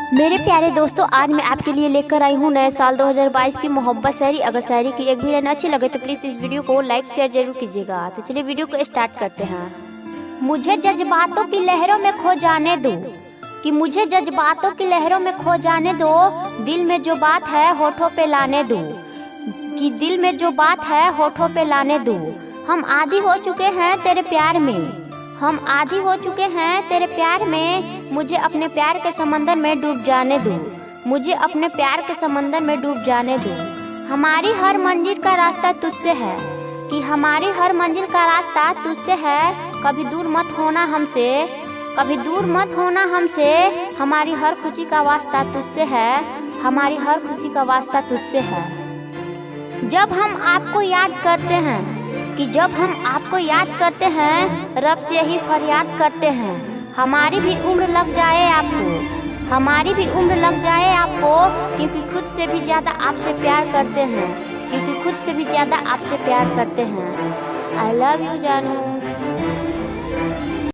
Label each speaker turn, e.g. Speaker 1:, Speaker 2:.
Speaker 1: मेरे प्यारे दोस्तों, आज मैं आपके लिए लेकर आई हूँ नए साल 2022 की मोहब्बत शायरी। अगर शायरी की एक भी लाइन अच्छी लगे तो प्लीज़ इस वीडियो को लाइक शेयर जरूर कीजिएगा। तो चलिए वीडियो को स्टार्ट करते हैं। मुझे जज्बातों की लहरों में खो जाने दो, कि मुझे जज्बातों की लहरों में खो जाने दो, दिल में जो बात है होठों पे लाने दो, कि दिल में जो बात है होठों पे लाने दो। हम आदी हो चुके हैं तेरे प्यार में, हम आदी हो चुके हैं तेरे प्यार में, मुझे अपने प्यार के समंदर में डूब जाने दो, मुझे अपने प्यार के समंदर में डूब जाने दो। हमारी हर मंजिल का रास्ता तुझसे है, कि हमारी हर मंजिल का रास्ता तुझसे है, कभी दूर मत होना हमसे, कभी दूर मत होना हमसे। हमारी हर खुशी का वास्ता तुझसे है, हमारी हर खुशी का वास्ता तुझसे है। जब हम आपको याद करते हैं, कि जब हम आपको याद करते हैं, रब से यही फरियाद करते हैं, हमारी भी उम्र लग जाए आपको, हमारी भी उम्र लग जाए आपको, क्योंकि खुद से भी ज़्यादा आपसे प्यार करते हैं, क्योंकि खुद से भी ज़्यादा आपसे प्यार करते हैं। आई लव यू जानू।